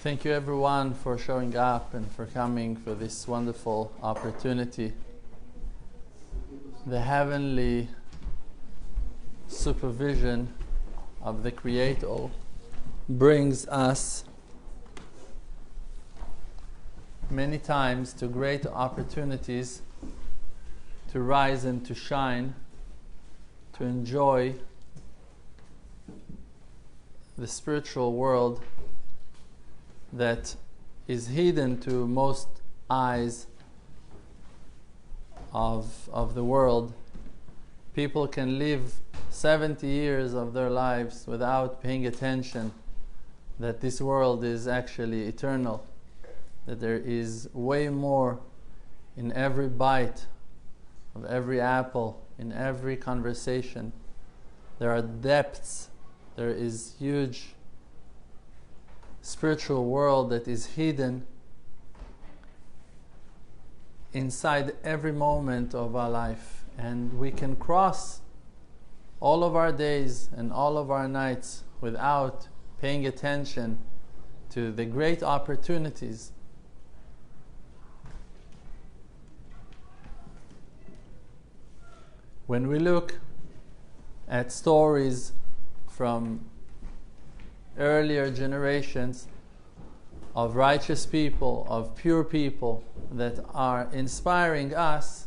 Thank you everyone for showing up and for coming for this wonderful opportunity. The heavenly supervision of the Creator brings us many times to great opportunities to rise and to shine, to enjoy the spiritual world that is hidden to most eyes of the world. People can live 70 years of their lives without paying attention that this world is actually eternal, that there is way more in every bite of every apple, in every conversation. There are depths, there is huge spiritual world that is hidden inside every moment of our life, and we can cross all of our days and all of our nights without paying attention to the great opportunities. When we look at stories from earlier generations of righteous people, of pure people that are inspiring us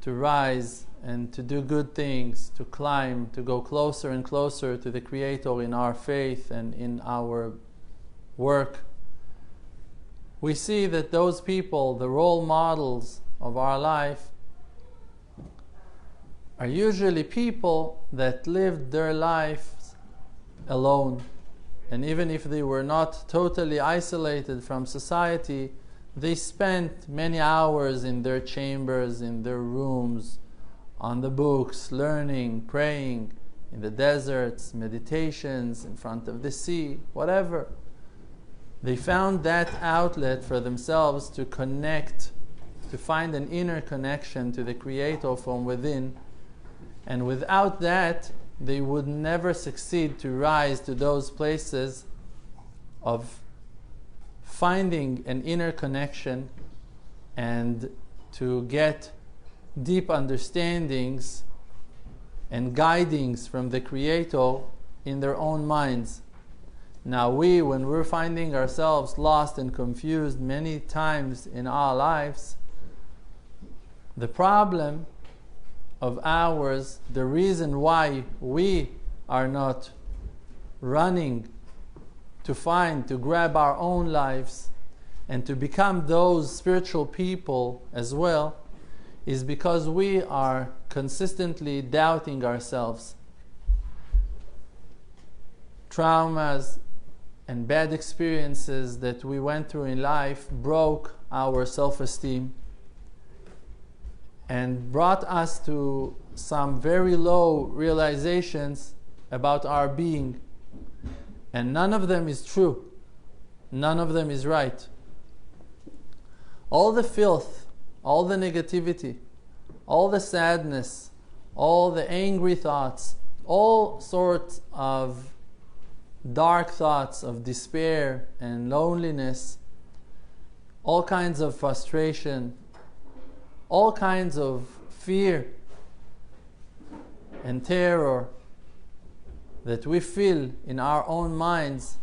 to rise and to do good things, to climb, to go closer and closer to the Creator in our faith and in our work, we see that those people, the role models of our life, are usually people that lived their lives alone. And even if they were not totally isolated from society, they spent many hours in their chambers, in their rooms, on the books, learning, praying, in the deserts, meditations, in front of the sea, whatever. They found that outlet for themselves to connect, to find an inner connection to the Creator from within. And without that, they would never succeed to rise to those places of finding an inner connection and to get deep understandings and guidings from the Creator in their own minds. Now when we're finding ourselves lost and confused many times in our lives, the problem of ours, the reason why we are not running to grab our own lives and to become those spiritual people as well, is because we are consistently doubting ourselves. Traumas and bad experiences that we went through in life broke our self-esteem and brought us to some very low realizations about our being. And none of them is true. None of them is right. All the filth, all the negativity, all the sadness, all the angry thoughts, all sorts of dark thoughts of despair and loneliness, all kinds of frustration, all kinds of fear and terror that we feel in our own minds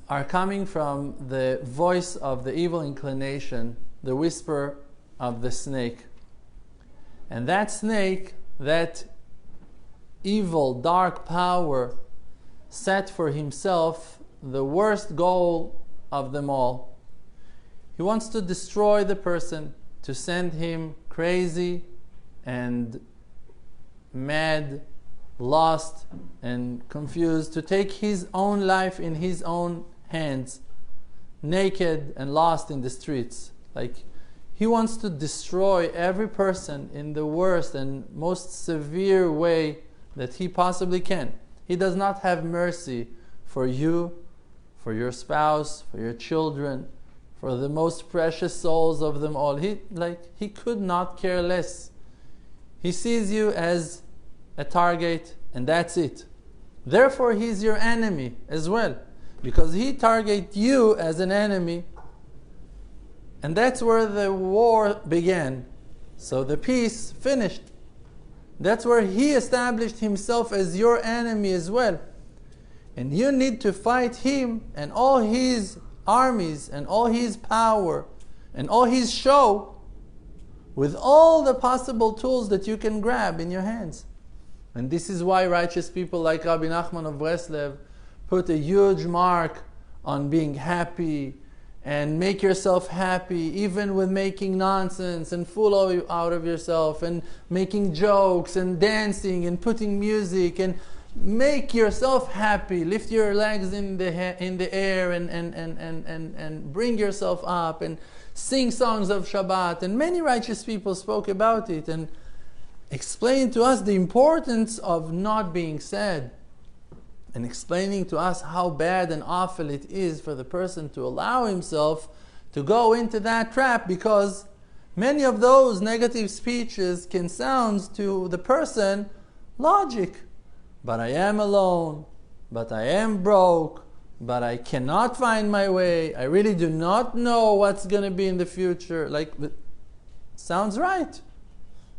are coming from the voice of the evil inclination, the whisper of the snake. And that snake, that evil, dark power, set for himself the worst goal of them all. He wants to destroy the person, to send him crazy and mad, lost and confused, to take his own life in his own hands, naked and lost in the streets. Like, he wants to destroy every person in the worst and most severe way that he possibly can. He does not have mercy for you, for your spouse, for your children, for the most precious souls of them all. He could not care less. He sees you as a target, and that's it. Therefore, he's your enemy as well, because he targets you as an enemy. And that's where the war began. So the peace finished. That's where he established himself as your enemy as well. And you need to fight him and all his armies and all his power and all his show with all the possible tools that you can grab in your hands. And this is why righteous people like Rabbi Nachman of Breslev put a huge mark on being happy and make yourself happy, even with making nonsense and fool out of yourself and making jokes and dancing and putting music, and make yourself happy. Lift your legs in the air and bring yourself up and sing songs of Shabbat. And many righteous people spoke about it and explained to us the importance of not being sad, and explaining to us how bad and awful it is for the person to allow himself to go into that trap, because many of those negative speeches can sound to the person logic. But I am alone, but I am broke, but I cannot find my way, I really do not know what's going to be in the future. Like, sounds right,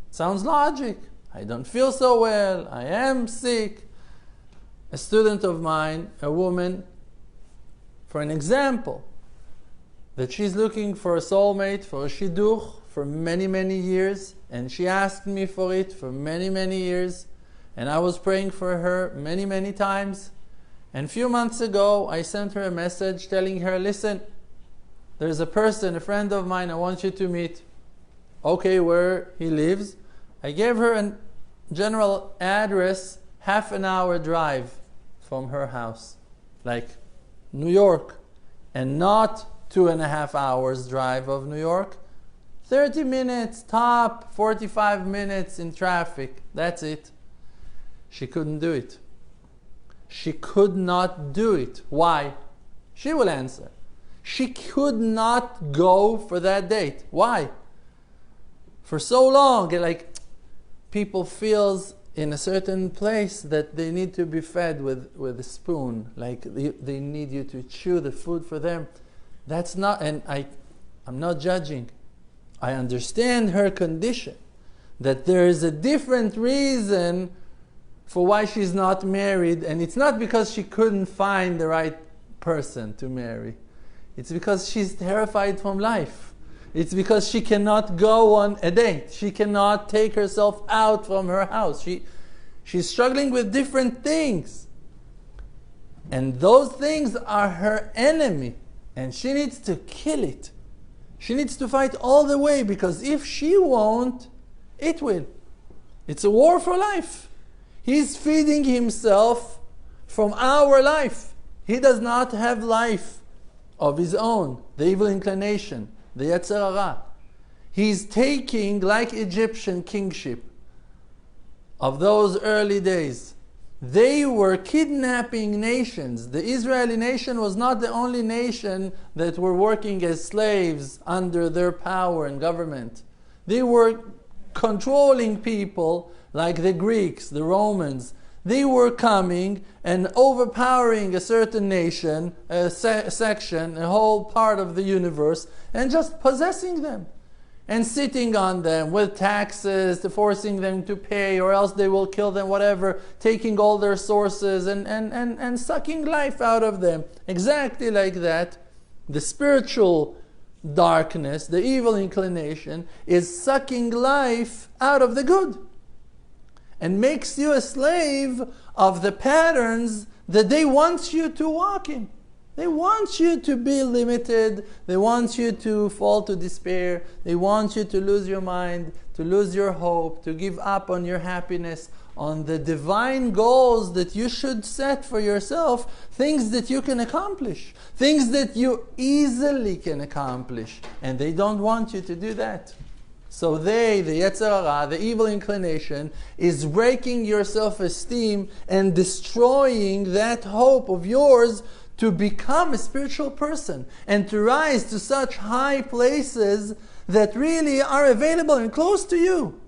sounds logic. I don't feel so well, I am sick. A student of mine, a woman, for an example, that she's looking for a soulmate, for a shidduch, for many, many years, and she asked me for it for many, many years, and I was praying for her many, many times. And a few months ago, I sent her a message telling her, listen, there's a person, a friend of mine, I want you to meet. Okay, where he lives. I gave her a general address, half an hour drive from her house, like New York, and not 2.5 hours drive of New York. 30 minutes top, 45 minutes in traffic, that's it. She couldn't do it. She could not do it. Why? She will answer. She could not go for that date. Why? For so long, like, people feels in a certain place that they need to be fed with a spoon, like they need you to chew the food for them. That's not, and I'm not judging. I understand her condition, that there is a different reason for why she's not married, and it's not because she couldn't find the right person to marry. It's because she's terrified from life. It's because she cannot go on a date. She cannot take herself out from her house. She's struggling with different things. And those things are her enemy. And she needs to kill it. She needs to fight all the way, because if she won't, it will. It's a war for life. He's feeding himself from our life. He does not have life of his own, the evil inclination, the Yetzer Hara. He's taking, like Egyptian kingship of those early days. They were kidnapping nations. The Israeli nation was not the only nation that were working as slaves under their power and government. They were controlling people like the Greeks, the Romans. They were coming and overpowering a certain nation, a section, a whole part of the universe, and just possessing them and sitting on them with taxes, forcing them to pay, or else they will kill them, whatever, taking all their sources and sucking life out of them. Exactly like that, the spiritual darkness, the evil inclination, is sucking life out of the good, and makes you a slave of the patterns that they want you to walk in. They want you to be limited. They want you to fall to despair. They want you to lose your mind, to lose your hope, to give up on your happiness, on the divine goals that you should set for yourself, things that you can accomplish, things that you easily can accomplish. And they don't want you to do that. So the Yetzer Hara, the evil inclination, is breaking your self-esteem and destroying that hope of yours to become a spiritual person and to rise to such high places that really are available and close to you.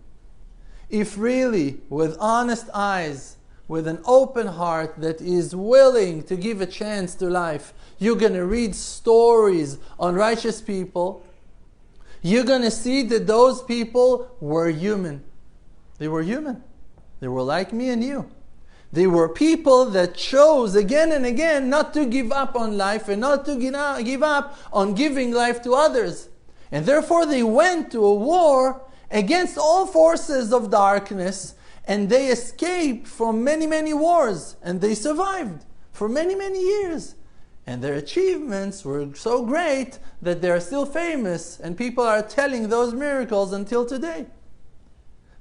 If really, with honest eyes, with an open heart that is willing to give a chance to life, you're going to read stories on righteous people. You're going to see that those people were human. They were human. They were like me and you. They were people that chose again and again not to give up on life and not to give up on giving life to others. And therefore they went to a war against all forces of darkness, and they escaped from many, many wars, and they survived for many, many years. And their achievements were so great that they are still famous, and people are telling those miracles until today.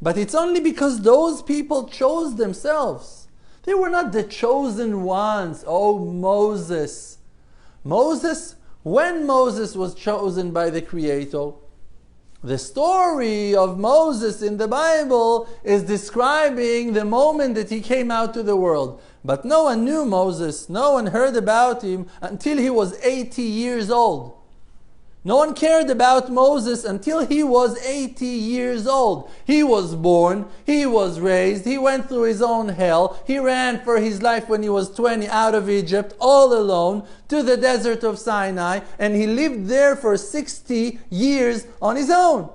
But it's only because those people chose themselves. They were not the chosen ones. Oh, Moses. When Moses was chosen by the Creator, the story of Moses in the Bible is describing the moment that he came out to the world. But no one knew Moses. No one heard about him until he was 80 years old. No one cared about Moses until he was 80 years old. He was born, he was raised, he went through his own hell. He ran for his life when he was 20 out of Egypt, all alone, to the desert of Sinai, and he lived there for 60 years on his own.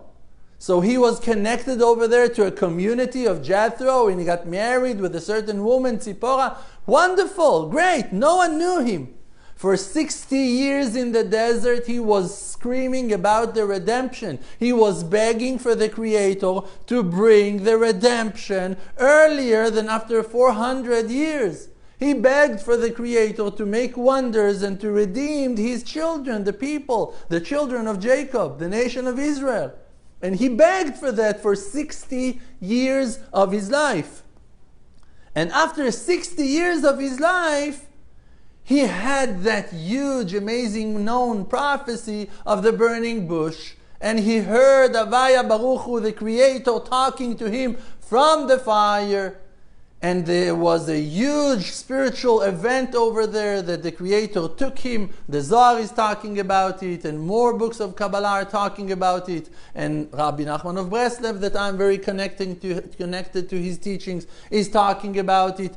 So he was connected over there to a community of Jethro, and he got married with a certain woman, Tzipporah. Wonderful, great, no one knew him. For 60 years in the desert, he was screaming about the redemption. He was begging for the Creator to bring the redemption earlier than after 400 years. He begged for the Creator to make wonders and to redeem his children, the people, the children of Jacob, the nation of Israel. And he begged for that for 60 years of his life. And after 60 years of his life, he had that huge, amazing, known prophecy of the burning bush. And he heard Avaya Baruch Hu, the Creator, talking to him from the fire. And there was a huge spiritual event over there that the Creator took him. The Zohar is talking about it, and more books of Kabbalah are talking about it. And Rabbi Nachman of Breslev, that I'm very connected to his teachings, is talking about it.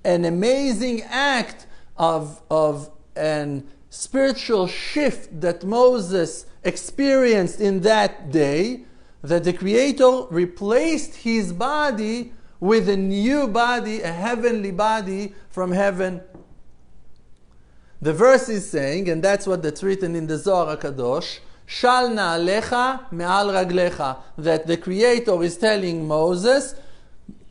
An amazing act of an spiritual shift that Moses experienced in that day, that the Creator replaced his body with a new body, a heavenly body from heaven. The verse is saying, and that's what that's written in the Zohar HaKadosh, Shal na'alecha me'al raglecha, that the Creator is telling Moses,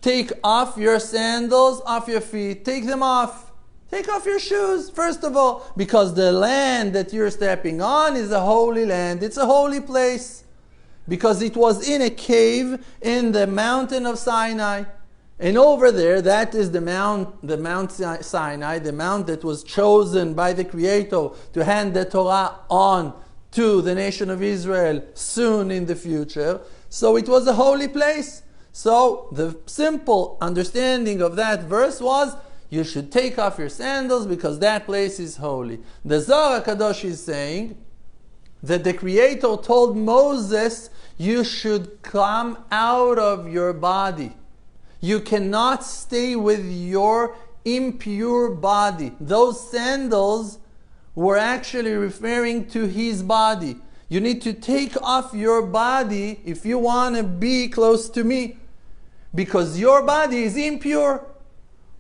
take off your sandals off your feet, take them off. Take off your shoes, first of all, because the land that you're stepping on is a holy land. It's a holy place. Because it was in a cave in the mountain of Sinai. And over there, that is the Mount Sinai, the mount that was chosen by the Creator to hand the Torah on to the nation of Israel soon in the future. So it was a holy place. So the simple understanding of that verse was, you should take off your sandals because that place is holy. The Zohar HaKadosh is saying that the Creator told Moses, you should come out of your body. You cannot stay with your impure body. Those sandals were actually referring to his body. You need to take off your body if you want to be close to me, because your body is impure.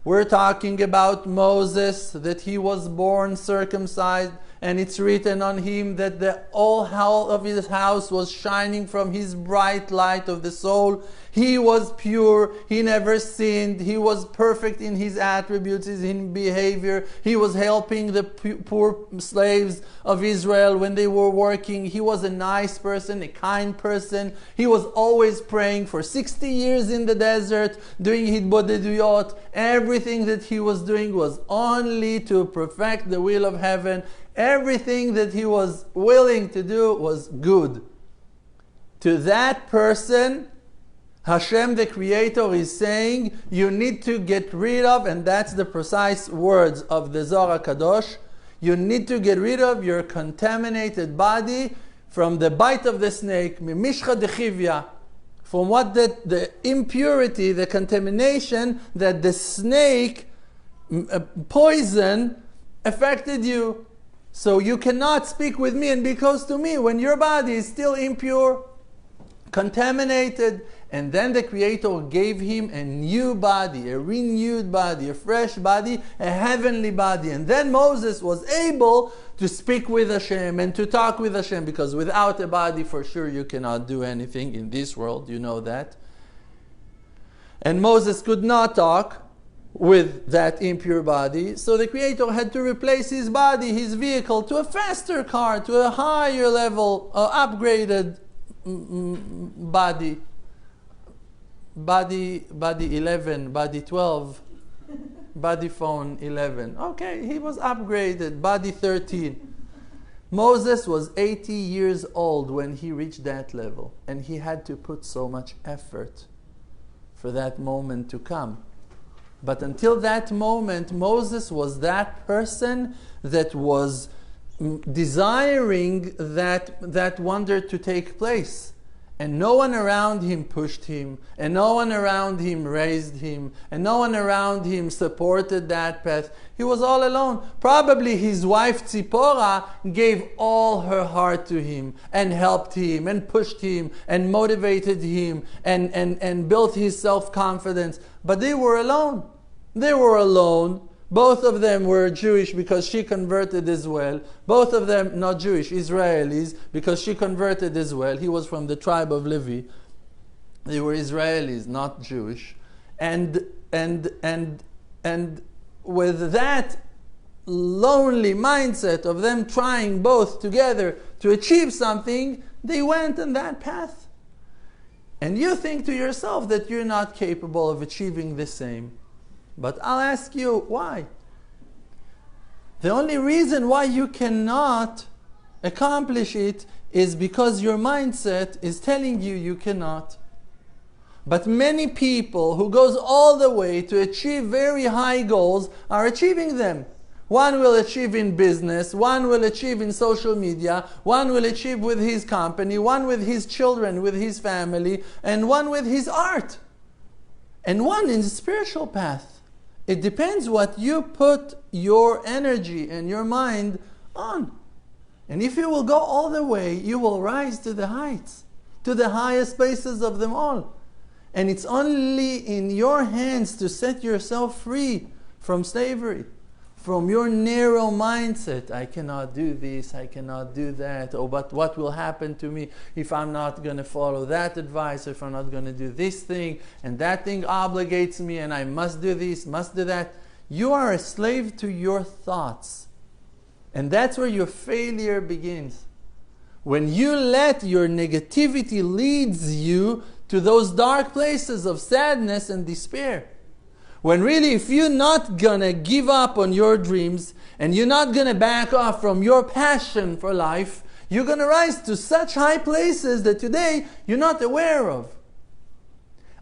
We're talking about Moses, that he was born circumcised, and it's written on him that the whole hall of his house was shining from his bright light of the soul. He was pure, he never sinned, he was perfect in his attributes, in behavior. He was helping the poor slaves of Israel when they were working. He was a nice person, a kind person. He was always praying for 60 years in the desert, doing hitbodeduyot. Everything that he was doing was only to perfect the will of heaven. Everything that he was willing to do was good. To that person, Hashem the Creator is saying, you need to get rid of, and that's the precise words of the Zohar HaKadosh, you need to get rid of your contaminated body from the bite of the snake, mimishcha dechivya, from what the impurity, the contamination that the snake poison affected you. So you cannot speak with me and be close to me when your body is still impure, contaminated. And then the Creator gave him a new body, a renewed body, a fresh body, a heavenly body. And then Moses was able to speak with Hashem and to talk with Hashem, because without a body, for sure, you cannot do anything in this world. You know that. And Moses could not talk with that impure body, so the Creator had to replace his body, his vehicle, to a faster car, to a higher level, upgraded body 11, body 12, body phone 11. Okay, he was upgraded, body 13. Moses was 80 years old when he reached that level, and he had to put so much effort for that moment to come. But until that moment, Moses was that person that was desiring that wonder to take place. And no one around him pushed him, and no one around him raised him, and no one around him supported that path. He was all alone. Probably his wife Tzipporah gave all her heart to him, and helped him, and pushed him, and motivated him, and built his self-confidence. But they were alone. They were alone. Both of them were Jewish because she converted as well. Both of them not Jewish, Israelis, because she converted as well. He was from the tribe of Levi. They were Israelis, not Jewish. And with that lonely mindset of them trying both together to achieve something, they went on that path. And you think to yourself that you're not capable of achieving the same. But I'll ask you, why? The only reason why you cannot accomplish it is because your mindset is telling you you cannot. But many people who goes all the way to achieve very high goals are achieving them. One will achieve in business, one will achieve in social media, one will achieve with his company, one with his children, with his family, and one with his art. And one in the spiritual path. It depends what you put your energy and your mind on. And if you will go all the way, you will rise to the heights, to the highest places of them all. And it's only in your hands to set yourself free from slavery, from your narrow mindset. I cannot do this, I cannot do that. Oh, but what will happen to me if I'm not going to follow that advice, if I'm not going to do this thing, and that thing obligates me, and I must do this, must do that. You are a slave to your thoughts. And that's where your failure begins. When you let your negativity leads you to those dark places of sadness and despair. When really, if you're not gonna give up on your dreams and you're not gonna back off from your passion for life, you're gonna rise to such high places that today you're not aware of.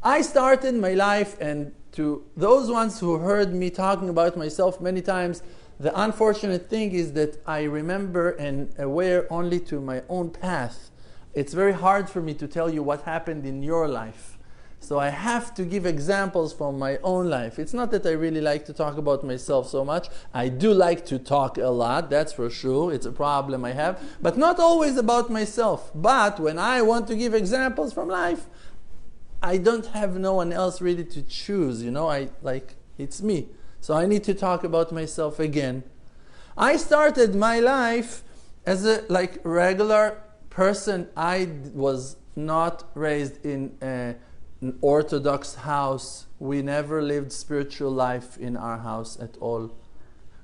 I started my life, and to those ones who heard me talking about myself many times, the unfortunate thing is that I remember and aware only to my own path. It's very hard for me to tell you what happened in your life. So I have to give examples from my own life. It's not that I really like to talk about myself so much. I do like to talk a lot, that's for sure. It's a problem I have. But not always about myself. But when I want to give examples from life, I don't have no one else really to choose. It's me. So I need to talk about myself again. I started my life as a regular person. I was not raised in an Orthodox house. We never lived spiritual life in our house at all.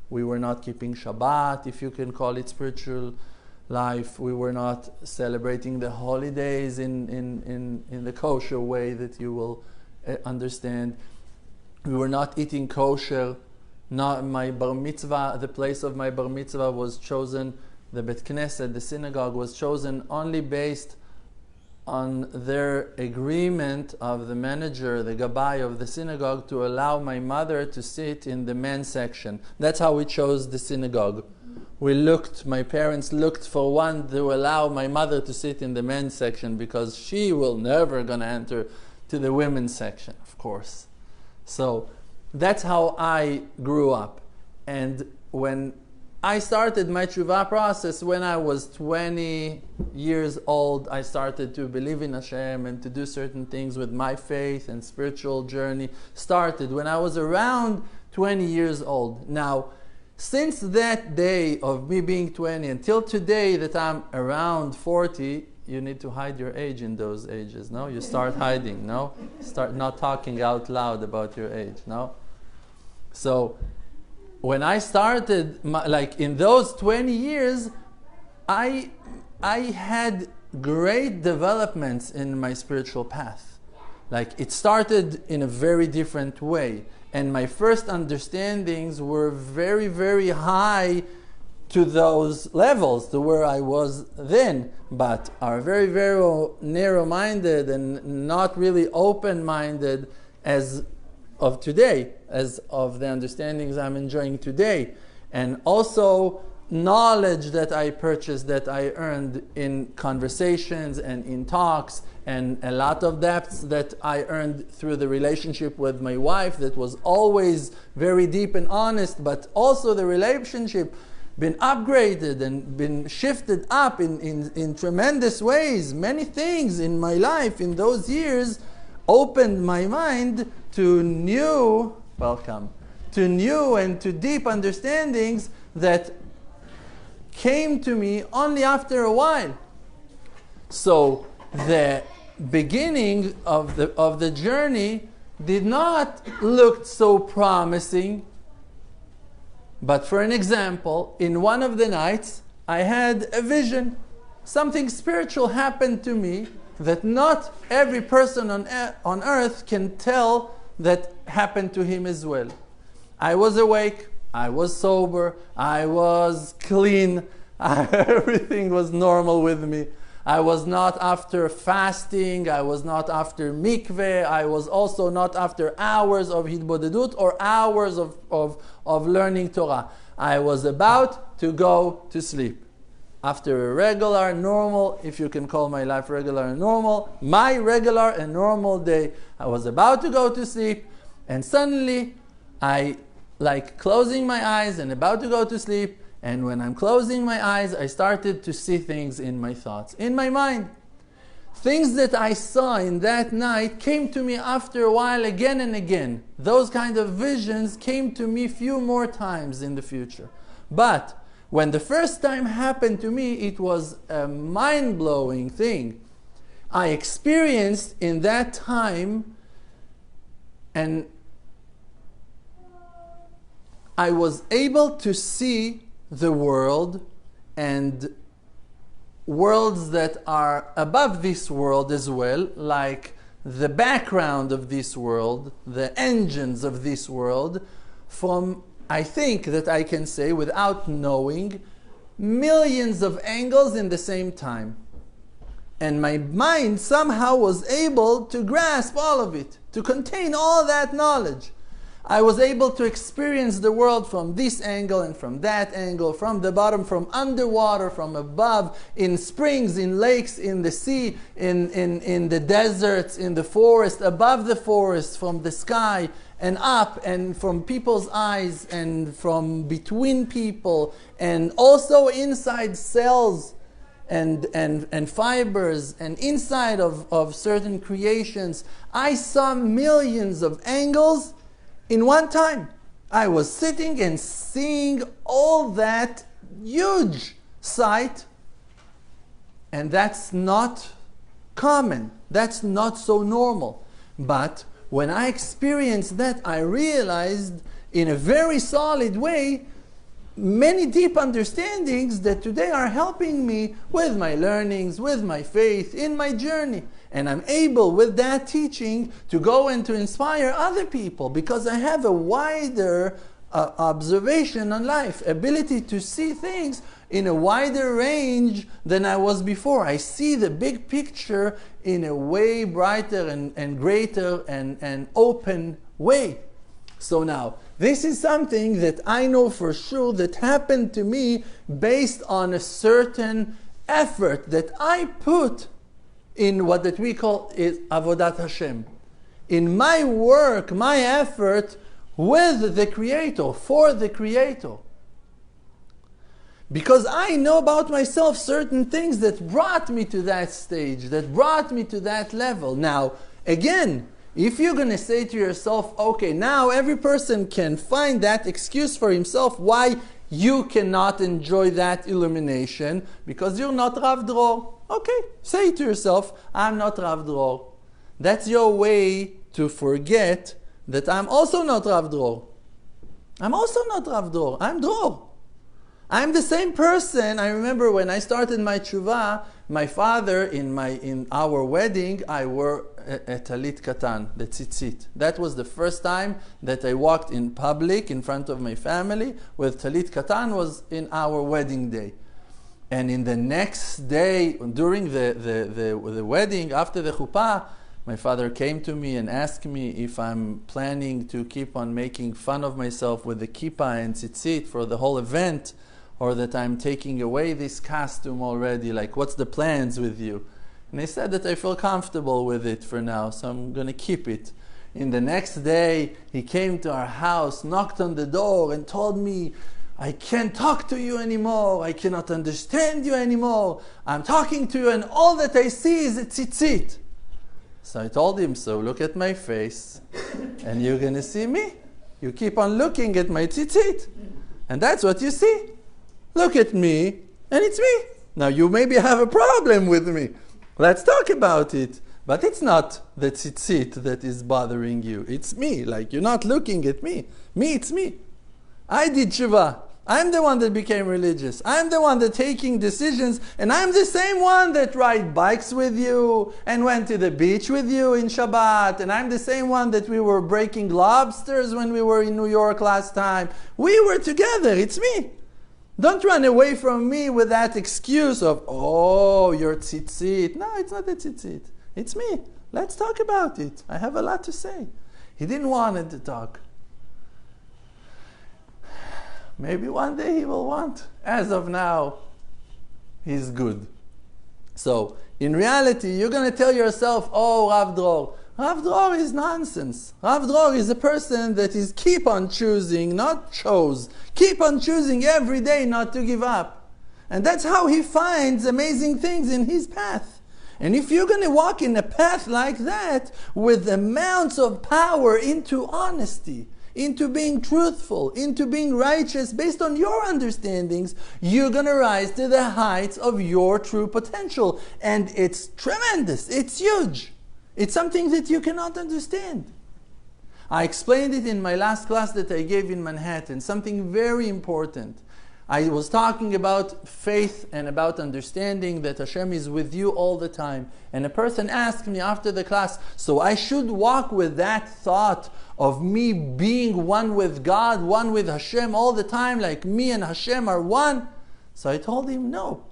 We were not keeping Shabbat, if you can call it spiritual life. We were not celebrating the holidays in the kosher way that you will understand. We were not eating kosher. Not my bar mitzvah, the place of my bar mitzvah was chosen, the Bet Knesset, the synagogue was chosen only based on their agreement of the manager, the gabbai of the synagogue, to allow my mother to sit in the men's section. That's how we chose the synagogue. my parents looked for one to allow my mother to sit in the men's section because she will never gonna enter to the women's section, of course. So that's how I grew up. And when I started my tshuva process, when I was 20 years old, I started to believe in Hashem and to do certain things with my faith and spiritual journey started when I was around 20 years old. Now, since that day of me being 20 until today that I'm around 40, you need to hide your age in those ages, no? You start hiding, no? Start not talking out loud about your age, no? So, when I started, like in those 20 years, I had great developments in my spiritual path. Like it started in a very different way. And my first understandings were very, very high to those levels, to where I was then, but are very, very narrow-minded and not really open-minded as of today, as of the understandings I'm enjoying today. And also knowledge that I purchased, that I earned in conversations and in talks, and a lot of depths that I earned through the relationship with my wife that was always very deep and honest, but also the relationship been upgraded and been shifted up in tremendous ways. Many things in my life in those years opened my mind to new and to deep understandings that came to me only after a while. So the beginning of the journey did not look so promising. But for an example, in one of the nights, I had a vision. Something spiritual happened to me that not every person on earth can tell that happened to him as well. I was awake, I was sober, I was clean, everything was normal with me. I was not after fasting, I was not after mikveh, I was also not after hours of hitbodedut or hours of learning Torah. I was about to go to sleep. After a regular, normal, if you can call my life regular and normal, my regular and normal day, I was about to go to sleep, and suddenly I like closing my eyes and about to go to sleep. And when I'm closing my eyes, I started to see things in my thoughts, in my mind. Things that I saw in that night came to me after a while again and again. Those kind of visions came to me few more times in the future. But when the first time happened to me, it was a mind-blowing thing. I experienced in that time, and I was able to see the world and worlds that are above this world as well, like the background of this world, the engines of this world, from, I think that I can say without knowing, millions of angles in the same time. And my mind somehow was able to grasp all of it, to contain all that knowledge. I was able to experience the world from this angle and from that angle, from the bottom, from underwater, from above, in springs, in lakes, in the sea, in the deserts, in the forest, above the forest, from the sky and up, and from people's eyes, and from between people, and also inside cells and fibers, and inside of certain creations. I saw millions of angles in one time. I was sitting and seeing all that huge sight, and that's not common. That's not so normal. But when I experienced that, I realized in a very solid way many deep understandings that today are helping me with my learnings, with my faith, in my journey. And I'm able with that teaching to go and to inspire other people because I have a wider observation on life, ability to see things in a wider range than I was before. I see the big picture in a way brighter and greater and open way. So now, This is something that I know for sure that happened to me based on a certain effort that I put in what that we call is Avodat Hashem. In my work, my effort with the Creator, for the Creator. Because I know about myself certain things that brought me to that stage, that brought me to that level. Now, again, if you're going to say to yourself, okay, now every person can find that excuse for himself why you cannot enjoy that illumination, because you're not Rav Dror. Okay, say to yourself, I'm not Rav Dror. That's your way to forget that I'm also not Rav Dror. I'm also not Rav Dror. I'm Dror. I'm the same person. I remember when I started my tshuva, my father, in our wedding, I wore a talit katan, the tzitzit. That was the first time that I walked in public in front of my family with talit katan, was in our wedding day. And in the next day, during the wedding, after the chuppah, my father came to me and asked me if I'm planning to keep on making fun of myself with the kippah and tzitzit for the whole event, or that I'm taking away this costume already, like what's the plans with you? And I said that I feel comfortable with it for now, so I'm going to keep it. In the next day, he came to our house, knocked on the door and told me, I can't talk to you anymore, I cannot understand you anymore, I'm talking to you and all that I see is a tzitzit. So I told him, so look at my face and you're going to see me. You keep on looking at my tzitzit and that's what you see. Look at me, and it's me. Now you maybe have a problem with me. Let's talk about it. But it's not the tzitzit that is bothering you. It's me. Like, you're not looking at me. Me, it's me. I did tshuva. I'm the one that became religious. I'm the one that's taking decisions, and I'm the same one that ride bikes with you and went to the beach with you in Shabbat, and I'm the same one that we were breaking lobsters when we were in New York last time. We were together. It's me. Don't run away from me with that excuse of, oh, you're tzitzit. No, it's not a tzitzit. It's me. Let's talk about it. I have a lot to say. He didn't want to talk. Maybe one day he will want. As of now, he's good. So, in reality, you're going to tell yourself, oh, Rav Dror. Rav Dror is nonsense. Rav Dror is a person that is keep on choosing, not chose. Keep on choosing every day not to give up. And that's how he finds amazing things in his path. And if you're going to walk in a path like that, with amounts of power into honesty, into being truthful, into being righteous based on your understandings, you're going to rise to the heights of your true potential. And it's tremendous. It's huge. It's something that you cannot understand. I explained it in my last class that I gave in Manhattan, something very important. I was talking about faith and about understanding that Hashem is with you all the time. And a person asked me after the class, so I should walk with that thought of me being one with God, one with Hashem all the time, like me and Hashem are one? So I told him, no.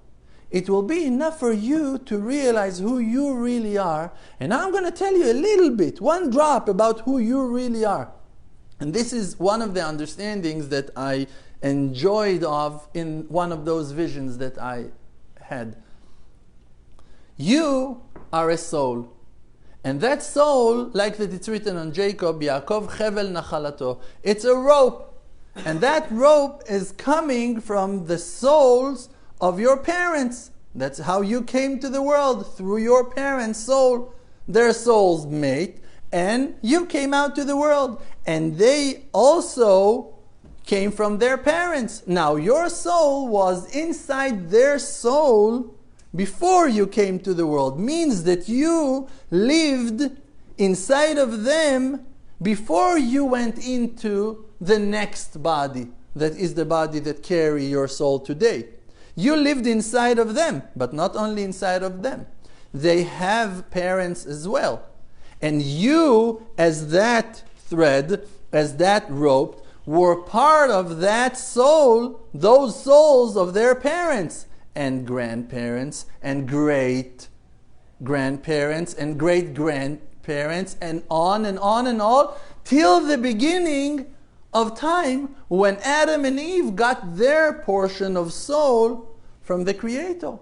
It will be enough for you to realize who you really are. And I'm going to tell you a little bit, one drop about who you really are. And this is one of the understandings that I enjoyed of in one of those visions that I had. You are a soul. And that soul, like that it's written on Jacob, Yaakov Chevel Nachalato, it's a rope. And that rope is coming from the souls of your parents. That's how you came to the world, through your parents' soul. Their souls mate, and you came out to the world. And they also came from their parents. Now, your soul was inside their soul before you came to the world. Means that you lived inside of them before you went into the next body. That is the body that carry your soul today. You lived inside of them, but not only inside of them. They have parents as well. And you, as that thread, as that rope, were part of that soul, those souls of their parents and grandparents and great-grandparents and great-grandparents and on and on and on till the beginning of time when Adam and Eve got their portion of soul from the Creator.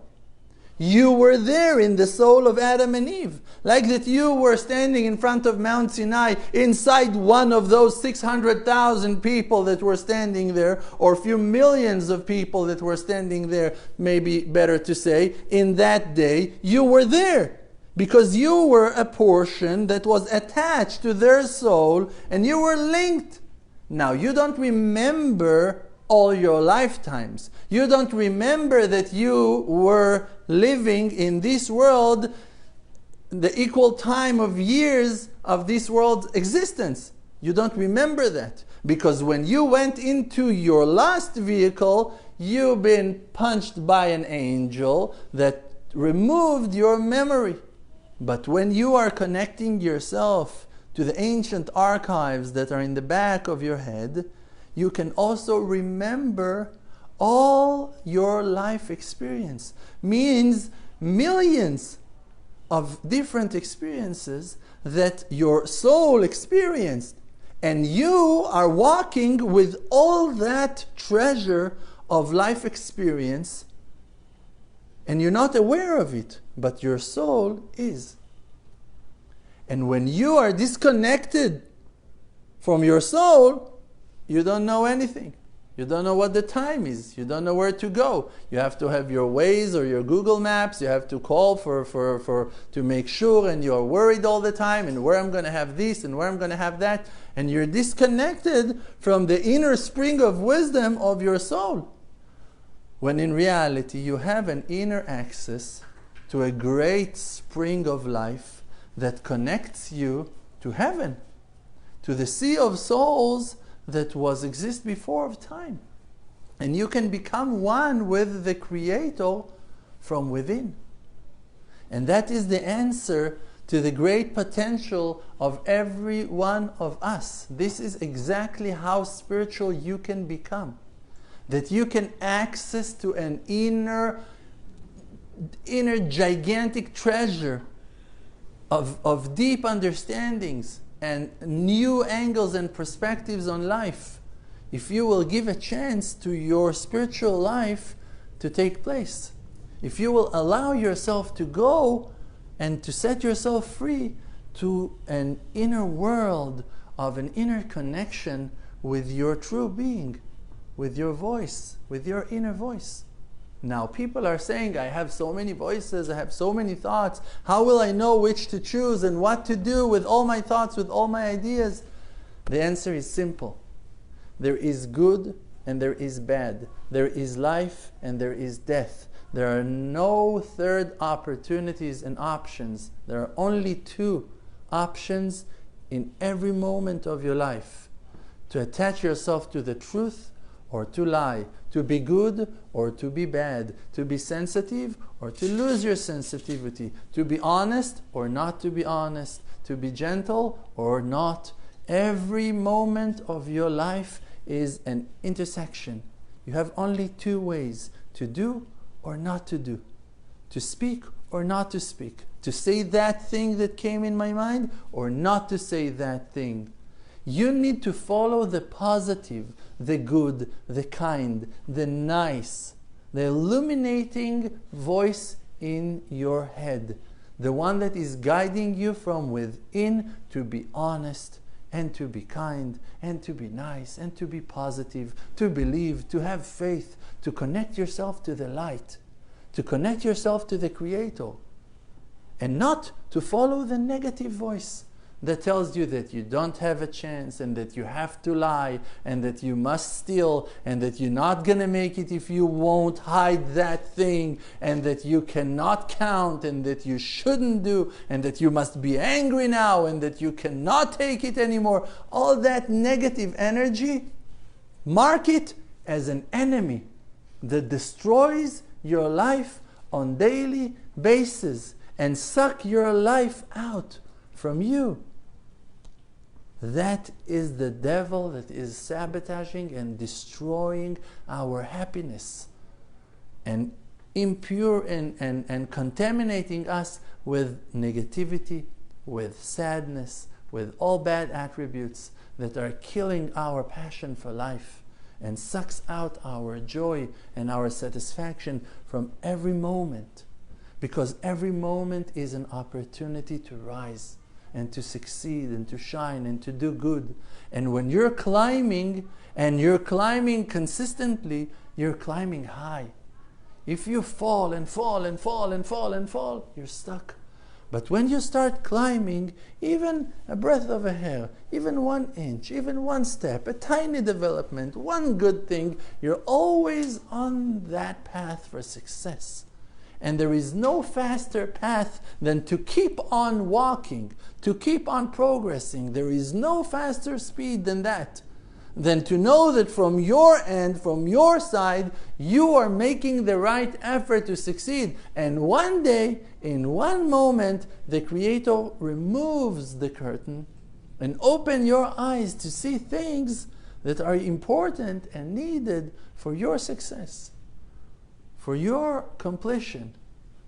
You were there in the soul of Adam and Eve. Like that you were standing in front of Mount Sinai inside one of those 600,000 people that were standing there, or a few millions of people that were standing there, maybe better to say, in that day. You were there because you were a portion that was attached to their soul and you were linked. Now, you don't remember all your lifetimes. You don't remember that you were living in this world the equal time of years of this world's existence. You don't remember that. Because when you went into your last vehicle, you've been punched by an angel that removed your memory. But when you are connecting yourself to the ancient archives that are in the back of your head, you can also remember all your life experience. Means millions of different experiences that your soul experienced. And you are walking with all that treasure of life experience, and you're not aware of it, but your soul is. And when you are disconnected from your soul, you don't know anything. You don't know what the time is. You don't know where to go. You have to have your Waze or your Google Maps. You have to call to make sure, and you're worried all the time, and where I'm going to have this and where I'm going to have that. And you're disconnected from the inner spring of wisdom of your soul. When in reality, you have an inner access to a great spring of life that connects you to heaven, to the sea of souls that exist before of time. And you can become one with the Creator from within. And that is the answer to the great potential of every one of us. This is exactly how spiritual you can become. That you can access to an inner gigantic treasure of deep understandings and new angles and perspectives on life, if you will give a chance to your spiritual life to take place. If you will allow yourself to go and to set yourself free to an inner world of an inner connection with your true being, with your voice, with your inner voice. Now, people are saying, I have so many voices, I have so many thoughts. How will I know which to choose and what to do with all my thoughts, with all my ideas? The answer is simple. There is good and there is bad. There is life and there is death. There are no third opportunities and options. There are only two options in every moment of your life. To attach yourself to the truth or to lie, to be good or to be bad, to be sensitive or to lose your sensitivity, to be honest or not to be honest, to be gentle or not. Every moment of your life is an intersection. You have only two ways, to do or not to do, to speak or not to speak, to say that thing that came in my mind or not to say that thing. You need to follow the positive, the good, the kind, the nice, the illuminating voice in your head. The one that is guiding you from within to be honest and to be kind and to be nice and to be positive, to believe, to have faith, to connect yourself to the light, to connect yourself to the Creator, and not to follow the negative voice that tells you that you don't have a chance and that you have to lie and that you must steal and that you're not going to make it if you won't hide that thing and that you cannot count and that you shouldn't do and that you must be angry now and that you cannot take it anymore. All that negative energy, mark it as an enemy that destroys your life on daily basis and suck your life out from you. That is the devil that is sabotaging and destroying our happiness and impure and contaminating us with negativity, with sadness, with all bad attributes that are killing our passion for life and sucks out our joy and our satisfaction from every moment. Because every moment is an opportunity to rise and to succeed and to shine and to do good. And when you're climbing, and you're climbing consistently, you're climbing high. If you fall and fall and fall and fall and fall, you're stuck. But when you start climbing, even a breadth of a hair, even 1 inch, even 1 step, a tiny development, one good thing, you're always on that path for success. And there is no faster path than to keep on walking, to keep on progressing. There is no faster speed than that. Than to know that from your end, from your side, you are making the right effort to succeed. And one day, in one moment, the Creator removes the curtain and opens your eyes to see things that are important and needed for your success, for your completion,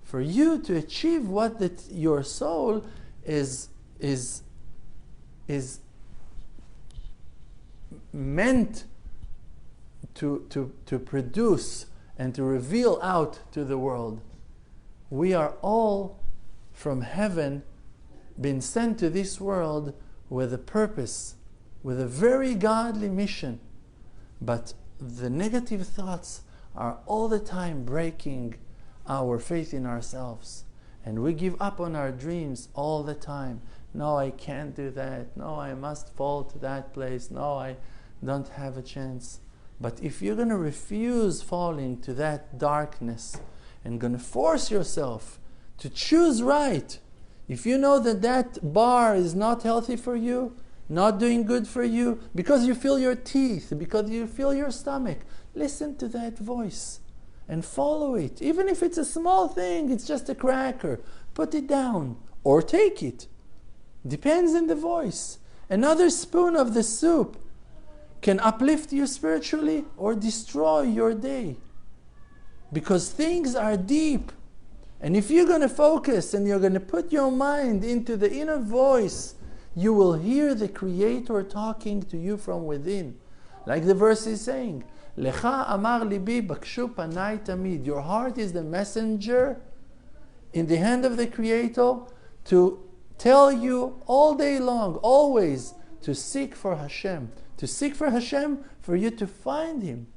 for you to achieve what your soul is meant to produce and to reveal out to the world. We are all from heaven been sent to this world with a purpose, with a very godly mission. But the negative thoughts are all the time breaking our faith in ourselves. And we give up on our dreams all the time. No, I can't do that. No, I must fall to that place. No, I don't have a chance. But if you're going to refuse falling to that darkness and going to force yourself to choose right, if you know that that bar is not healthy for you, not doing good for you, because you feel your teeth, because you feel your stomach, listen to that voice and follow it. Even if it's a small thing, it's just a cracker, put it down or take it. Depends on the voice. Another spoon of the soup can uplift you spiritually or destroy your day. Because things are deep. And if you're going to focus and you're going to put your mind into the inner voice, you will hear the Creator talking to you from within. Like the verse is saying, Lecha amar libi bakshu panai tamid. Your heart is the messenger in the hand of the Creator to tell you all day long, always, to seek for Hashem. To seek for Hashem, for you to find Him.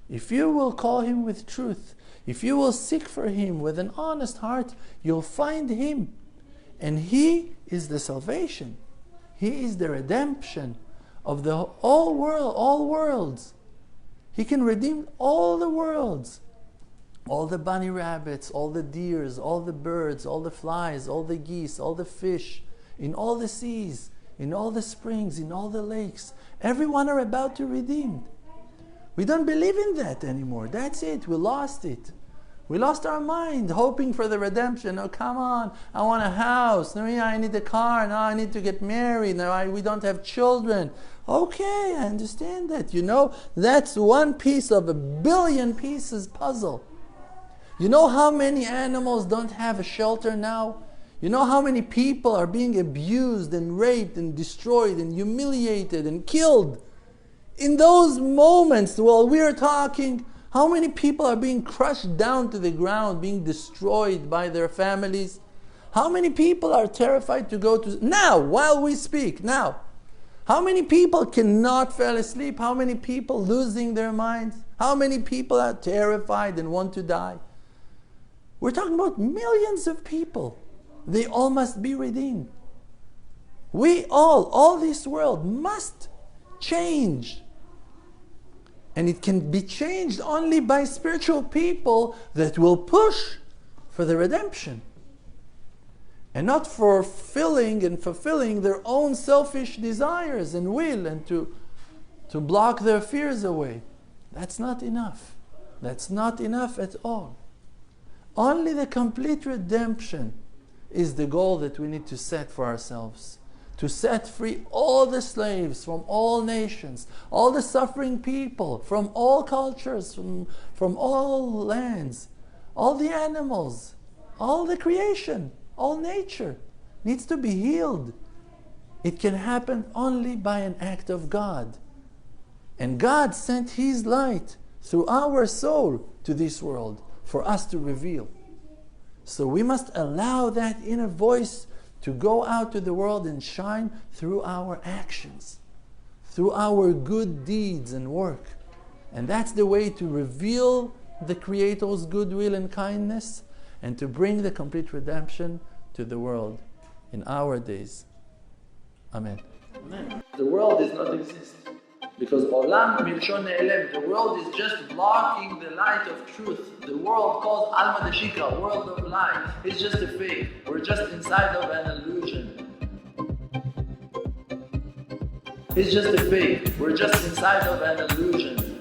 If you will call Him with truth, if you will seek for Him with an honest heart, you'll find Him. And He is the salvation. He is the redemption of the whole world, all worlds. He can redeem all the worlds. All the bunny rabbits, all the deers, all the birds, all the flies, all the geese, all the fish, in all the seas, in all the springs, in all the lakes. Everyone are about to redeem. We don't believe in that anymore. That's it. We lost it. We lost our mind hoping for the redemption. Oh, come on. I want a house. No, I need a car. No, I need to get married. No, we don't have children. Okay, I understand that. You know, that's one piece of a billion pieces puzzle. You know how many animals don't have a shelter now? You know how many people are being abused and raped and destroyed and humiliated and killed? In those moments while we are talking, how many people are being crushed down to the ground, being destroyed by their families? How many people are terrified to go to... Now, while we speak, now. How many people cannot fall asleep? How many people losing their minds? How many people are terrified and want to die? We're talking about millions of people. They all must be redeemed. We all this world must change. And it can be changed only by spiritual people that will push for the redemption. And not for filling and fulfilling their own selfish desires and will and to block their fears away. That's not enough. That's not enough at all. Only the complete redemption is the goal that we need to set for ourselves. To set free all the slaves from all nations, all the suffering people from all cultures, from all lands, all the animals, all the creation, all nature needs to be healed. It can happen only by an act of God. And God sent His light through our soul to this world for us to reveal. So we must allow that inner voice to go out to the world and shine through our actions, through our good deeds and work. And that's the way to reveal the Creator's goodwill and kindness and to bring the complete redemption to the world in our days. Amen. Amen. The world does not exist. Because Olam Milshon Ne'elem, the world is just blocking the light of truth. The world called Alma Deshika, world of light, is just a fake. We're just inside of an illusion. It's just a fake. We're just inside of an illusion.